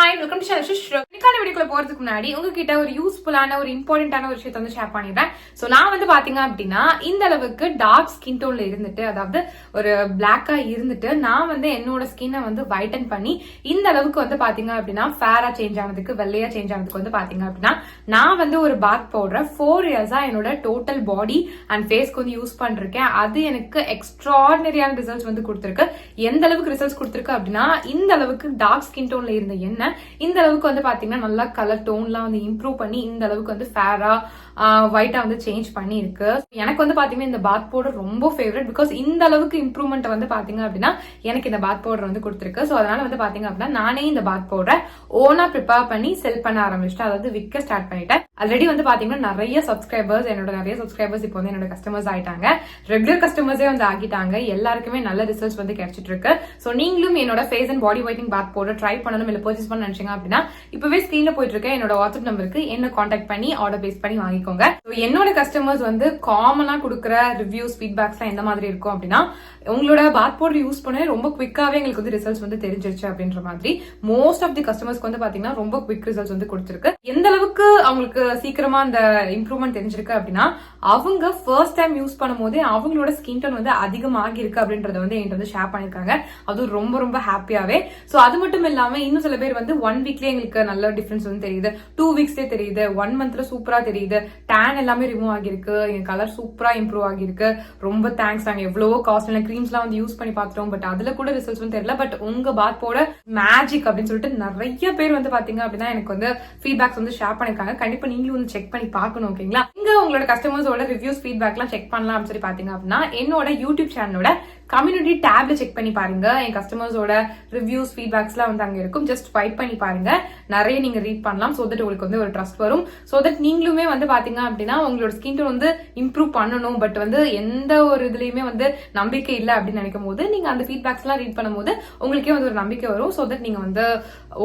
Hi welcome to channel Shri. இன்னைக்கான வீடியோக்குள்ள போறதுக்கு முன்னாடி உங்ககிட்ட ஒரு யூஸ்ஃபுல்லான ஒரு இம்பார்ட்டன்டான ஒரு விஷயத்தை வந்து ஷேர் பண்ணிடுறேன். சோ நான் வந்து பாத்தீங்க அப்படின்னா இந்த அளவுக்கு டார்க் ஸ்கின் டோன்ல இருந்துட்டு, அதாவது ஒரு பிளாக்கா இருந்துட்டு நான் வந்து என்னோட ஸ்கின்னை வந்து வைட்டன் பண்ணி இந்த அளவுக்கு வந்து பாத்தீங்க அப்படின்னா ஃபேரா சேஞ்ச் ஆனதுக்கு, வெள்ளையா சேஞ்ச் ஆனதுக்கு வந்து பாத்தீங்க அப்படின்னா நான் வந்து ஒரு பாத் பவுடர் 4 இயர்ஸா என்னோட டோட்டல் பாடி அண்ட் ஃபேஸ்க்கு வந்து யூஸ் பண்ணிருக்கேன். அது எனக்கு எக்ஸ்ட்ராடினரியான ரிசல்ட்ஸ் வந்து கொடுத்துருக்கு. எந்த அளவுக்கு ரிசல்ட்ஸ் கொடுத்துருக்கு அப்படின்னா, இந்த அளவுக்கு டார்க் ஸ்கின் டோன்ல இருந்த என்ன இந்த அளவுக்கு வந்து பாத்தீங்கன்னா நல்லா கலர் டோன்லாம் வந்து இம்ப்ரூவ் பண்ணி இந்த அளவுக்கு வந்து ஃபேரா ஒயிட்டா வந்து சேஞ்ச் பண்ணி இருக்கு. எனக்கு வந்து பாத்தீங்கன்னா இந்த பாத் பவுடர் ரொம்ப ஃபேவரட். பிகாஸ் இந்த அளவுக்கு இம்ப்ரூவ்மெண்ட் வந்து பாத்தீங்க அப்படின்னா எனக்கு இந்த பாத் பவுடர் வந்து கொடுத்துருக்கு. சோ அதனால வந்து பாத்தீங்க அப்படின்னா நானே இந்த பாத் பவுடரை ஓனா ப்ரிப்பேர் பண்ணி செல் பண்ண ஆரம்பிச்சிட்டேன். அதாவது விற்க ஸ்டார்ட் பண்ணிட்டேன். ஆல்ரெடி வந்து பாத்தீங்கன்னா நிறைய சப்ஸ்கிரைபர்ஸ் இப்போ வந்து என்னோட கஸ்டமர்ஸ் ஆயிட்டாங்க. ரெகுலர் கஸ்டமர்ஸே வந்து ஆகிட்டாங்க. எல்லாருக்குமே நல்ல ரிசல்ட்ஸ் வந்து கிடைச்சிட்டு இருக்கு. சோ நீங்களும் என்னோட face and body whitening bath powder try பண்ணணும், இல்ல பர்ச்சேஸ் பண்ண நினைச்சீங்க அப்படின்னா இப்பவே ஸ்கிரீன்ல போயிட்டு இருக்க என்னோட வாட்ஸ்அப் நம்பருக்கு என்ன கான்டாக்ட் பண்ணி ஆர்டர் பேஸ் பண்ணி வாங்கிக்கோங்க. என்னோட கஸ்டமர்ஸ் வந்து காமனா கொடுக்குற ரிவ்யூஸ் ஃபீட்பேக்ஸ் எந்த மாதிரி இருக்கும் அப்படின்னா, உங்களோட பாத் பவுடர் யூஸ் பண்ண ரொம்ப குவிக்காவே எங்களுக்கு வந்து ரிசல்ட்ஸ் வந்து தெரிஞ்சிருச்சு அப்படின்ற மாதிரி. மோஸ்ட் ஆஃப் தி கஸ்டமர்ஸ்க்கு வந்து பாத்தீங்கன்னா ரொம்ப குவிக் ரிசல்ட்ஸ் வந்து கொடுத்திருக்கு. எந்த அளவுக்கு அவங்களுக்கு சீக்கிரமா அந்த இம்ப்ரூவ்மெண்ட் தெரிஞ்சிருக்கு அப்படின்னா, அவங்க ஃபர்ஸ்ட் டைம் யூஸ் பண்ணும் போதே அவங்களோட ஸ்கின் டோன் வந்து அதிகமாகி இருக்கு அப்படின்றத வந்து என்கிட்ட வந்து ஷேர் பண்ணிருக்காங்க. அது ரொம்ப ரொம்ப ஹாப்பியாவே. சோ அது மட்டும் இல்லாம இன்னும் சில பேர் வந்து 1 வீக்லயே எங்களுக்கு நல்ல டிஃபரன்ஸ் வந்து தெரியுது, 2 வீக்ஸ்லயே தெரியுது, 1 மந்த்ல சூப்பரா தெரியுது, டேன் எல்லாமே ரிமூவ் ஆகிருக்கு, என் கலர் சூப்பரா இம்ப்ரூவ் ஆகிருக்கு, ரொம்ப தேங்க்ஸ். நாங்க எவ்வளவோ காஸ்ட்லியான கிரீம்ஸ் எல்லாம் வந்து யூஸ் பண்ணி பார்த்துட்டோம், பட் அதுல கூட ரிசல்ட்ஸ் வந்து தெரியல. பட் உங்க பாத் பவுடர் மேஜிக் அப்படின்னு சொல்லிட்டு நிறைய பேர் வந்து பாத்தீங்க அப்படின்னா எனக்கு வந்து ஃபீட்பேக்ஸ் வந்து ஷேர் பண்ணிருக்காங்க. கண்டிப்பா நீங்களும் வந்து செக் பண்ணி பார்க்கணும். ஓகேங்களா? இங்க உங்களோட கஸ்டமர்ஸோட ரிவ்யூஸ் ஃபீட்பேக் எல்லாம் செக் பண்ணலாம் அப்படின்னு சொல்லி பாத்தீங்க அப்படின்னா என்னோட யூடியூப் சேனலோட கம்யூனிட்டி டேப்ல செக் பண்ணி பாருங்க. என் கஸ்டமர்ஸோட ரிவ்யூஸ் ஃபீட்பேக்ஸ் எல்லாம் வந்து அங்க இருக்கும். ஜஸ்ட் ஸ்வைப் பண்ணி பாருங்க, நிறைய நீங்க ரீட் பண்ணலாம். சோ தட் உங்களுக்கு வந்து ஒரு ட்ரஸ்ட் வரும். சோ தட் நீங்களுமே வந்து பாத்தீங்க அப்படின்னா உங்களோட ஸ்கின் டோன் வந்து இம்ப்ரூவ் பண்ணணும், பட் வந்து எந்த ஒரு இதுலயுமே வந்து நம்பிக்கை இல்லை அப்படின்னு நினைக்கும் போது நீங்க அந்த ஃபீட்பேக்ஸ் எல்லாம் ரீட் பண்ணும்போது உங்களுக்கே வந்து ஒரு நம்பிக்கை வரும். சோ தட் நீங்க வந்து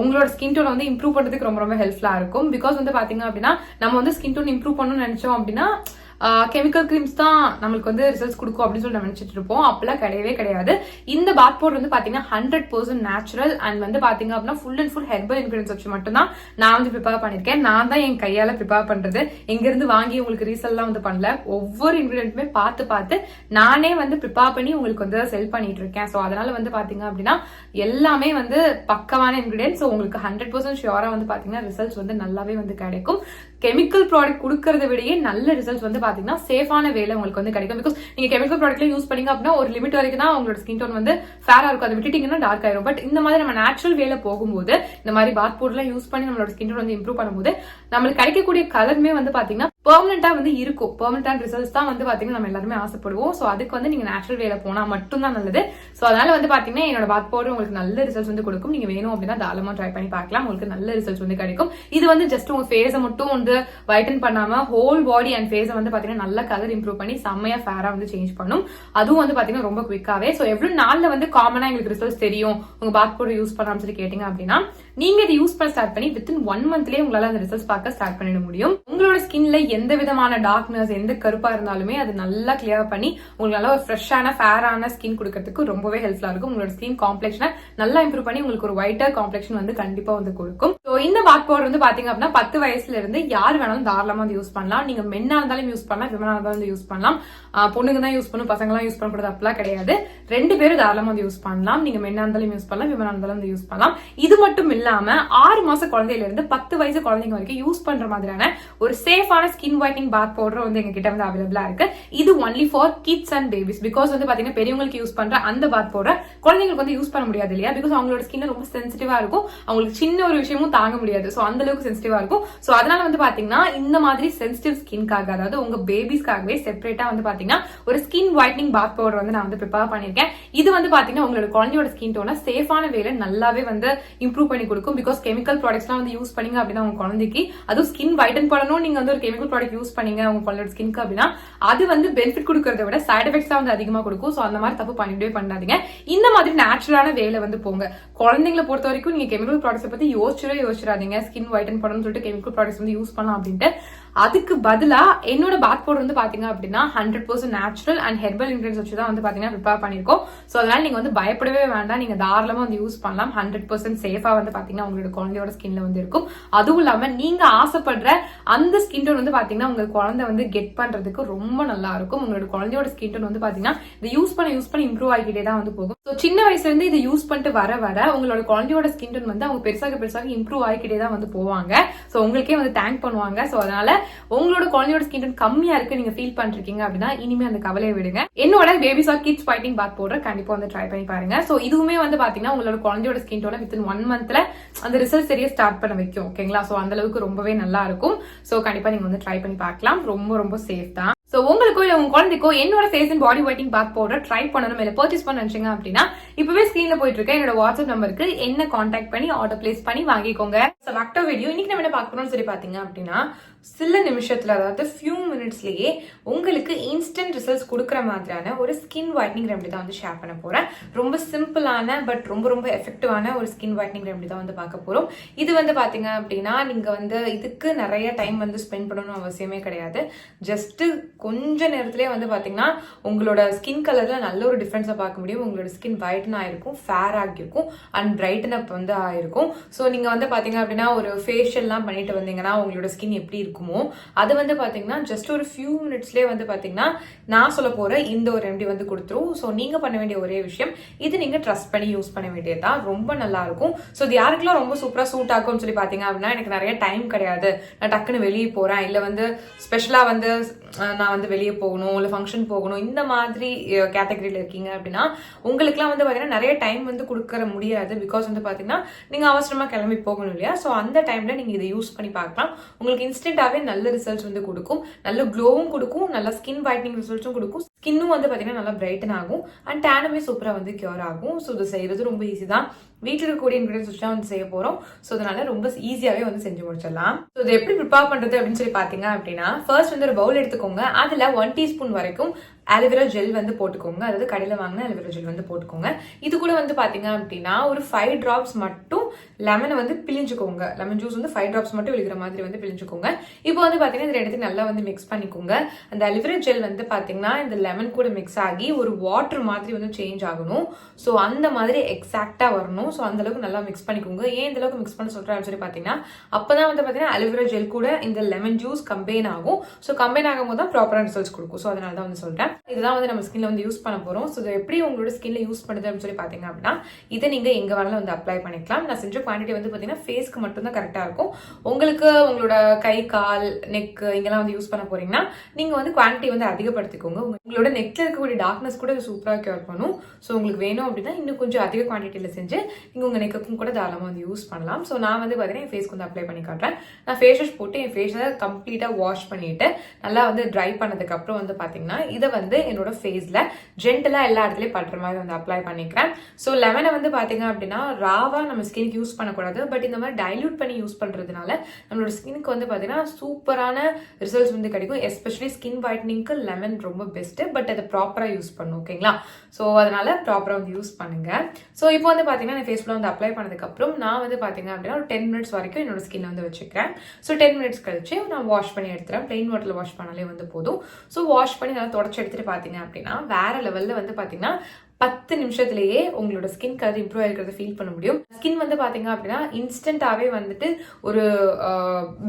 உங்களோட ஸ்கின் டோன் வந்து இம்ப்ரூவ் பண்றதுக்கு ரொம்ப ரொம்ப ஹெல்ப்ஃபுல்லா இருக்கும். பிகாஸ் வந்து பாத்தீங்க அப்படின்னா நம்ம வந்து ஸ்கின் டோன் இம்ப்ரூவ் பண்ணணும்னு நினைச்சோம் அப்படின்னா கெமிக்கல் கிரீம்ஸ் தான் நம்மளுக்கு வந்து ரிசல்ட்ஸ் கொடுக்கும் அப்படின்னு சொல்லி நினைச்சிட்டு இருப்போம். அப்பெல்லாம் கிடையவே கிடையாது. இந்த பாத் பவுடர் வந்து பாத்தீங்கன்னா 100% நேச்சுரல் அண்ட் வந்து பாத்தீங்க அப்படின்னா full and full herbal ingredients வச்சு மட்டும் தான் நான் வந்து ப்ரிப்பேர் பண்ணிருக்கேன். நான் தான் என் கையால ப்ரிப்பேர் பண்றது. எங்க இருந்து வாங்கி உங்களுக்கு ரீசெல் எல்லாம் வந்து பண்ணல. ஒவ்வொரு இன்கிரியன்ட்டுமே பார்த்து நானே வந்து ப்ரிப்பேர் பண்ணி உங்களுக்கு வந்து செல் பண்ணிட்டு இருக்கேன். சோ அதனால வந்து பாத்தீங்க அப்படின்னா எல்லாமே வந்து பக்கமான இன்கிரியன்ஸ். உங்களுக்கு 100% ஷியோரா வந்து பாத்தீங்கன்னா ரிசல்ட்ஸ் வந்து நல்லாவே வந்து கிடைக்கும். கெமிக்கல் ப்ராடக்ட் கொடுக்கறத விடையே நல்ல ரிசல்ட்ஸ் வந்து பாத்தீங்கன்னா சேஃபான வேலை உங்களுக்கு வந்து கிடைக்கும். பிகாஸ் நீங்க கெமிக்கல் ப்ராடக்ட்ல யூஸ் பண்ணீங்க அப்படின்னா ஒரு லிமிட் வரைக்கும் தான் உங்களோட ஸ்கின் டோன் வந்து ஃபேரா இருக்கும், அதை விட்டுட்டீங்கன்னா டார்க் ஆயிரும். பட் இந்த மாதிரி நம்ம நேச்சுரல் வேலை போகும்போது, இந்த மாதிரி பாத் பவுடர்லாம் யூஸ் பண்ணி நம்மளோட ஸ்கின் டோன் வந்து இம்ப்ரூவ் பண்ணும்போது நம்மளுக்கு கிடைக்கக்கூடிய கலருமே வந்து பாத்தீங்கன்னா பெர்மனண்டா வந்து இருக்கும். பெர்மனண்டான ரிசல்ட்ஸ் தான் வந்து பாத்தீங்கன்னா நம்ம எல்லாருமே ஆசைப்படுவோம். சோ அதுக்கு வந்து நீங்க நேச்சுரல் வேலை போனா மட்டும் தான் நல்லது. சோ அதனால வந்து பாத்தீங்கன்னா என்னோட பாத் பவுடர் உங்களுக்கு நல்ல ரிசல்ட்ஸ் வந்து கொடுக்கும். நீங்க வேணும் அப்படின்னா தாராளமா ட்ரை பண்ணி பார்க்கலாம். உங்களுக்கு நல்ல ரிசல்ட்ஸ் வந்து கிடைக்கும். இது வந்து ஜஸ்ட் உங்க ஃபேஸை மட்டும் வந்து வைட்டன் பண்ணாம ஹோல் பாடி அண்ட் ஃபேஸை வந்து பாத்தீங்கன்னா நல்ல கலர் இம்ப்ரூவ் பண்ணி செம்மையா ஃபேரா வந்து சேஞ்ச் பண்ணும். அதுவும் வந்து பாத்தீங்கன்னா ரொம்ப குவிக்காவே. சோ எவ்வளவு நாள்ல வந்து காமனா எங்களுக்கு ரிசல்ட்ஸ் தெரியும் உங்க பாத் பவுடர் யூஸ் பண்ணலாம்னு சொல்லி கேட்டீங்க அப்படின்னா, நீங்க இதை யூஸ் பண்ண ஸ்டார்ட் பண்ணி வித்தின் 1 மந்த்லயே உங்களால அந்த ரிசல்ட்ஸ் பார்க்க ஸ்டார்ட் பண்ணிட முடியும். உங்களோட ஸ்கின்ல எந்த விதமான டார்க்னஸ், எந்த கருப்பா இருந்தாலுமே அது நல்லா கிளியர் பண்ணி உங்களுக்கு நல்ல ஒரு ஃப்ரெஷ்ஷான ஃபேரான ஸ்கின் கொடுக்கறதுக்கு ரொம்பவே ஹெல்ப்ஃபுல்லா இருக்கும். உங்களோட ஸ்கின் காம்ப்ளெக்ஷனை நல்லா இம்ப்ரூவ் பண்ணி உங்களுக்கு ஒரு ஒயிட்டர் காம்ப்ளெக்ஷன் வந்து கண்டிப்பா வந்து கொடுக்கும். சோ இந்த பாத் பவுடர் வந்து பாத்தீங்க அப்படின்னா 10 வயசுல இருந்து யார் வேணாலும் தாராளமா வந்து யூஸ் பண்ணலாம். நீங்க மென்னா இருந்தாலும் யூஸ் பண்ணலாம், விமனா இருந்தாலும் யூஸ் பண்ணலாம். பொண்ணுங்க தான் யூஸ் பண்ணும், பசங்க எல்லாம் யூஸ் பண்ணக்கூடாது அப்படிலாம் கிடையாது. 2 பேரும் தாராளமா வந்து யூஸ் பண்ணலாம். நீங்க மென்னா இருந்தாலும் யூஸ் பண்ணலாம், விமனா இருந்தாலும் வந்து யூஸ் பண்ணலாம். இது மட்டும் இல்லாம 6 மாச குழந்தையில இருந்து 10 வயசு குழந்தைங்க வரைக்கும் யூஸ் பண்ற மாதிரியான ஒரு சேஃபான ஸ்கின் ஒயிட்னிங் பாத் பவுடர் வந்து எங்க கிட்ட வந்து அவைலபிளா இருக்கு. இது only for kids and babies. Because வந்து பாத்தீங்கன்னா பெரியவங்களுக்கு யூஸ் பண்ற அந்த பாத் பவுடர் குழந்தைங்களுக்கு வந்து யூஸ் பண்ண முடியாது இல்லையா? பிகாஸ் அவங்களோட ஸ்கின் ரொம்ப சென்சிட்டிவா இருக்கும். அவங்களுக்கு சின்ன ஒரு விஷயமும் தாங்க முடியாது. சோ அந்த அளவுக்கு சென்சிட்டிவா இருக்கும். சோ அதனால வந்து பாத்தீங்கன்னா இந்த மாதிரி சென்சிட்டிவ் ஸ்கின்காக, அதாவது உங்க பேபிஸ்க்காகவே செப்பரேட்டா வந்து பாத்தீங்கன்னா ஒரு ஸ்கின் ஒயிட்னிங் பாத் பவுடர் வந்து நான் வந்து ப்ரிப்பேர் பண்ணிருக்கேன். இது வந்து பாத்தீங்கன்னா உங்களோட குழந்தையோட ஸ்கின் டோனை சேஃபான வேலை நல்லாவே வந்து இம்ப்ரூவ் பண்ணி கொடுக்கும். பிகாஸ் கெமிக்கல் ப்ராடக்ட்ஸ்லாம் வந்து யூஸ் பண்ணீங்க அப்படின்னா உங்க குழந்தைக்கு, அதுவும் ஸ்கின் வைட்டன் பண்ணணும், நீங்க வந்து ஒரு கெமிக்கல் ப்ராடக்ட் யூஸ் பண்ணீங்க உங்க குழந்தையோட ஸ்கின்க்கு அப்படின்னா அது வந்து பெனிஃபிட் கொடுக்கறத விட சைட் எஃபெக்ட்ஸ் தான் வந்து அதிகமா கொடுக்கும். சோ அந்த மாதிரி தப்பு பண்ணிட்டே பண்ணாதீங்க. இந்த மாதிரி நேச்சுரலான வேலை வந்து போங்க. குழந்தைங்களை பொறுத்த வரைக்கும் நீங்க கெமிக்கல் ப்ராடக்ட்ஸ் பத்தி யோசிச்சிடாதீங்க. ஸ்கின் வைட்டன் பண்ணணும்னு சொல்லிட்டு கெமிக்கல் ப்ராடக்ட்ஸ் வந்து யூஸ் பண்ணலாம் அப்படின்ட்டு அதுக்கு பதிலா என்னோட பாத் பவுடர் வந்து பாத்தீங்க அப்படின்னா 100% நேச்சுரல் அண்ட் ஹெர்பல் இன்கிரிடியன்ஸ் வச்சு தான் வந்து பாத்தீங்கன்னா ப்ரிப்பேர் பண்ணிருக்கோம். சோ அதனால நீங்க வந்து பயப்படவே வேண்டாம், நீங்க தாராளமா வந்து யூஸ் பண்ணலாம். 100% சேஃபா வந்து பாத்தீங்கன்னா உங்களோட குழந்தையோட ஸ்கின்ல வந்து இருக்கும். அதுவும் இல்லாம நீங்க ஆசைப்படுற அந்த ஸ்கின் டோன் வந்து பாத்தீங்கன்னா உங்க குழந்தை வந்து கெட் பண்றதுக்கு ரொம்ப நல்லா இருக்கும். உங்களோட குழந்தையோட ஸ்கின் டோன் வந்து பாத்தீங்கன்னா இதை யூஸ் பண்ணி இம்ப்ரூவ் ஆகிட்டே தான் வந்து போகும். ஸோ சின்ன வயசுல இருந்து இதை யூஸ் பண்ணிட்டு வர உங்களோட குழந்தையோட ஸ்கின் டோன் வந்து அவங்க பெருசாக இம்ப்ரூவ் ஆகிக்கிட்டே தான் வந்து போவாங்க. ஸோ உங்களுக்கே வந்து தேங்க் பண்ணுவாங்க. ஸோ அதனால உங்களோட குழந்தையோட ஸ்கின் டோன் கம்மியா இருக்கு நீங்க ஃபீல் பண்ணிருக்கீங்க அப்படின்னா இனிமே அந்த கவலையை விடுங்க. என்னோட பேபிஸ் ஆர் கிட்ஸ் ஃபைட்டிங் பாத் பவுடர் கண்டிப்பா வந்து ட்ரை பண்ணி பாருங்க. ஸோ இதுவுமே வந்து பாத்தீங்கன்னா உங்களோட குழந்தையோட ஸ்கின் டோனை வித்தின் 1 மந்த்ல அந்த ரிசல்ட் தெரிய ஸ்டார்ட் பண்ண வைக்கும். ஓகேங்களா? ஸோ அந்த அளவுக்கு ரொம்பவே நல்லா இருக்கும். ஸோ கண்டிப்பா நீங்க வந்து ட்ரை பண்ணி பார்க்கலாம். ரொம்ப சேஃப் தான். சோ உங்களுக்கோ இல்ல உங்க குழந்தைக்கோ என்னோட face and body whitening bath powder try பண்ணணும் இல்ல பர்ச்சேஸ் பண்ண நினைச்சீங்க அப்படின்னா இப்பவே ஸ்கிரீன்ல போயிட்டு இருக்க என்னோட வாட்ஸ்அப் நம்பருக்கு என்ன கான்டாக்ட் பண்ணி ஆர்டர் பிளேஸ் பண்ணி வாங்கிக்கோங்க. சோ பேக் வீடியோ இன்னைக்கு நம்ம என்ன பார்க்க போறோம்னு சொல்லி பாத்தீங்க அப்படின்னா சில நிமிஷத்துல அதாவது ஃபியூ மினிட்ஸ்லயே உங்களுக்கு இன்ஸ்டன்ட் ரிசல்ட்ஸ் கொடுக்குற மாதிரியான ஒரு ஸ்கின் ஒயிட்னிங் ரெமெடி தான் வந்து ஷேர் பண்ண போறேன். ரொம்ப சிம்பிளான பட் ரொம்ப எஃபெக்டிவான ஒரு ஸ்கின் ஒயிட்னிங் ரெமெடி தான் வந்து பார்க்க போறோம். இது வந்து பாத்தீங்க அப்படின்னா நீங்க வந்து இதுக்கு நிறைய டைம் வந்து ஸ்பெண்ட் பண்ணணும் அவசியமே கிடையாது. ஜஸ்ட் கொஞ்ச நேரத்திலேயே வந்து பாத்தீங்கன்னா உங்களோட ஸ்கின் கலர்ல நல்ல ஒரு டிஃபரன்ஸை பார்க்க முடியும். உங்களோட ஸ்கின் பிரைட்டன் ஆயிருக்கும், ஃபேர் ஆகிருக்கும் அண்ட் பிரைட்டன் அப் வந்து ஆயிருக்கும். ஸோ நீங்க வந்து பாத்தீங்க அப்படின்னா ஒரு ஃபேஷியல்லாம் பண்ணிட்டு வந்தீங்கன்னா உங்களோட ஸ்கின் எப்படி இருக்குமோ அது வந்து பாத்தீங்கன்னா ஜஸ்ட் ஒரு ஃபியூ மினிட்ஸ்லயே வந்து பாத்தீங்கன்னா நான் சொல்ல போற இந்த ஒரு ரெமெடி வந்து கொடுத்துரும். ஸோ நீங்க பண்ண வேண்டிய ஒரே விஷயம் இது நீங்க ட்ரஸ்ட் பண்ணி யூஸ் பண்ண வேண்டியதுதான். ரொம்ப நல்லா இருக்கும். ஸோ இது யாருக்கெல்லாம் ரொம்ப சூப்பரா சூட் ஆகும்னு சொல்லி பாத்தீங்க அப்படின்னா எனக்கு நிறைய டைம் கிடையாது, நான் டக்குன்னு வெளியே போறேன், இல்ல வந்து ஸ்பெஷலா வந்து நான் வந்து வெளியே போகணும் இல்ல ஃபங்க்ஷன் போகணும், இந்த மாதிரி கேட்டகரியில இருக்கீங்க அப்படின்னா உங்களுக்குலாம் வந்து பாத்தீங்கன்னா நிறைய டைம் வந்து கொடுக்கற முடியாது. பிகாஸ் வந்து பாத்தீங்கன்னா நீங்க அவசரமா கிளம்பி போகணும் இல்லையா? ஸோ அந்த டைம்ல நீங்க இதை யூஸ் பண்ணி பார்க்கலாம். உங்களுக்கு இன்ஸ்டன்டாவே நல்ல ரிசல்ட்ஸ் வந்து கொடுக்கும், நல்ல க்ளோவும் கொடுக்கும், நல்ல ஸ்கின் வைட்னிங் ரிசல்ட்ஸும் கொடுக்கும். ஸ்கின்னும் வந்து பாத்தீங்கன்னா நல்லா பிரைட்டன் ஆகும் அண்ட் டேனுமே சூப்பரா வந்து கியூர் ஆகும். ஸோ இது செய்யறது ரொம்ப ஈஸி தான். வீட்டில் இருக்கக்கூடிய இன்கிரிடியன்ஸ் வச்சு தான் வந்து செய்ய போறோம். ஸோ அதனால ரொம்ப ஈஸியாவே வந்து செஞ்சு முடிச்சிடலாம். ஸோ இதை எப்படி ப்ரிப்பேர் பண்றது அப்படின்னு சொல்லி பாத்தீங்க அப்படின்னா ஃபர்ஸ்ட் வந்து ஒரு பவுல் எடுத்துக்கோங்க. அதுல 1 டீஸ்பூன் வரைக்கும் ஆலோவேரா ஜெல் வந்து போட்டுக்கோங்க. அதாவது கடையில வாங்கின ஆலோவேரா ஜெல் வந்து போட்டுக்கோங்க. இது கூட வந்து பாத்தீங்க அப்படின்னா ஒரு 5 டிராப்ஸ் மட்டும் லெமனை வந்து பிழிஞ்சுக்கோங்க. லெமன் ஜூஸ் வந்து 5 டிராப்ஸ் மட்டும் விழுகிற மாதிரி வந்து பிழிஞ்சுக்கோங்க. இப்போ வந்து பாத்தீங்கன்னா இந்த இடத்துக்கு நல்லா வந்து மிக்ஸ் பண்ணிக்கோங்க. அந்த ஆலோவேரா ஜெல் வந்து பாத்தீங்கன்னா இந்த லெமன் கூட மிக்ஸ் ஆகி ஒரு வாட்டர் மாதிரி வந்து சேஞ்ச் ஆகணும். ஸோ அந்த மாதிரி எக்ஸாக்டா வரணும். ஸோ அந்த அளவுக்கு நல்லா மிக்ஸ் பண்ணிக்கோங்க. ஏன் இந்த அளவுக்கு மிக்ஸ் பண்ண சொல்றேன் சொல்லி பாத்தீங்கன்னா அப்பதான் வந்து பாத்தீங்கன்னா ஆலோவேரா ஜெல் கூட இந்த லெமன் ஜூஸ் கம்பைன் ஆகும். ஸோ கம்பைன் ஆகும் போது தான் ப்ராப்பரான ரிசல்ட்ஸ் கொடுக்கும். ஸோ அதனால தான் வந்து சொல்றேன். இதுதான் வந்து நம்ம ஸ்கின்ல வந்து யூஸ் பண்ண போறோம். ஸோ இதை எப்படி உங்களோட ஸ்கின்ல யூஸ் பண்ணுது அப்படின்னு சொல்லி பாத்தீங்க அப்படின்னா இதை நீங்க எங்க வேணாலும் வந்து அப்ளை பண்ணிக்கலாம். நான் செஞ்ச குவான்டிட்டி வந்து பாத்தீங்கன்னா ஃபேஸ்க்கு மட்டும் தான் கரெக்டா இருக்கும். உங்களுக்கு உங்களோட கை, கால், நெக் இங்கெல்லாம் வந்து யூஸ் பண்ண போறீங்கன்னா நீங்க வந்து குவான்டிட்டி வந்து அதிகப்படுத்திக்கோங்க. உங்களோட நெக்ல இருக்கக்கூடிய டார்க்னஸ் கூட சூப்பரா கியூர் பண்ணும். ஸோ உங்களுக்கு வேணும் அப்படின்னா இன்னும் கொஞ்சம் அதிக குவான்டிட்டியில செஞ்சு நீங்க உங்க நெக்குக்கும் கூட தாராளமா வந்து யூஸ் பண்ணலாம். ஸோ நான் வந்து பாத்தீங்கன்னா என் ஃபேஸ்க்கு வந்து அப்ளை பண்ணி காட்டுறேன். நான் ஃபேஸ் வாஷ் போட்டு என் ஃபேஸை கம்ப்ளீட்டா வாஷ் பண்ணிட்டு நல்லா வந்து ட்ரை பண்ணதுக்கு அப்புறம் வந்து பாத்தீங்கன்னா இதை வந்து என்னோட ஃபேஸ்ல ஜென்டலா எல்லா இடத்துலயும் படுற மாதிரி வந்து அப்ளை பண்ணிக்கிறேன். ஸோ லெமனை வந்து பாத்தீங்க அப்படின்னா ராவா நம்ம ஸ்கினுக்கு யூஸ் பண்ணக்கூடாது. பட் இந்த மாதிரி டைல்யூட் பண்ணி யூஸ் பண்றதுனால நம்மளோட ஸ்கினுக்கு வந்து பாத்தீங்கன்னா சூப்பரான ரிசல்ட்ஸ் வந்து கிடைக்கும். எஸ்பெஷலி ஸ்கின் வைட்னிங்க்கு லெமன் ரொம்ப பெஸ்ட். பட் அதை ப்ராப்பரா யூஸ் பண்ணும். ஓகேங்களா? ஸோ அதனால ப்ராப்பரா வந்து யூஸ் பண்ணுங்க. ஸோ இப்போ வந்து பாத்தீங்கன்னா ஃபேஸ் ஃபுல்லா வந்து அப்ளை பண்ணதுக்கு அப்புறம் நான் வந்து பாத்தீங்க அப்படின்னா ஒரு 10 மினிட்ஸ் வரைக்கும் என்னோட ஸ்கின்ல வந்து வச்சுக்கிறேன். ஸோ 10 மினிட்ஸ் கழிச்சு நான் வாஷ் பண்ணி எடுத்துறேன். பிளெயின் வாட்டர்ல வாஷ் பண்ணாலே வந்து போதும். ஸோ வாஷ் பண்ணி நல்லா தொடச்சு எடுத்துட்டு பாத்தீங்க அப்படின்னா வேற லெவல்ல வந்து பாத்தீங்கன்னா 10 நிமிஷத்துலயே உங்களோட ஸ்கின் கலர் இம்ப்ரூவ் ஆகிருக்கிறத ஃபீல் பண்ண முடியும். ஸ்கின் வந்து பாத்தீங்க அப்படின்னா இன்ஸ்டன்டாவே வந்துட்டு ஒரு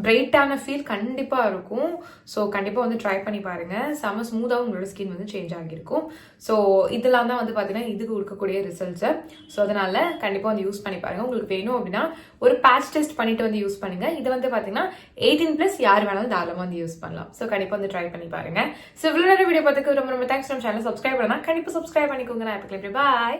பிரைட்டான ஃபீல் கண்டிப்பா இருக்கும். ஸோ கண்டிப்பா வந்து ட்ரை பண்ணி பாருங்க. செம ஸ்மூத்தா உங்களோட ஸ்கின் வந்து சேஞ்ச் ஆகிருக்கும். ஸோ இதெல்லாம் தான் வந்து பாத்தீங்கன்னா இதுக்கு கொடுக்கக்கூடிய ரிசல்ட்ஸ். ஸோ அதனால கண்டிப்பா வந்து யூஸ் பண்ணி பாருங்க. உங்களுக்கு வேணும் அப்படின்னா ஒரு பேட்ச் டெஸ்ட் பண்ணிட்டு வந்து யூஸ் பண்ணுங்க. இது வந்து பாத்தீங்கன்னா 18+ யார் வேணாலும் தாராளமா வந்து யூஸ் பண்ணலாம். ஸோ கண்டிப்பா வந்து ட்ரை பண்ணி பாருங்க. ஸோ இவ்வளவு நேரம் வீடியோ பார்த்துக்கு ரொம்ப தேங்க்ஸ். நம்ம சேனல் சப்ஸ்கிரைப் பண்ணா கண்டிப்பா சப்ஸ்கிரைப் பண்ணிக்கோங்க. Bye.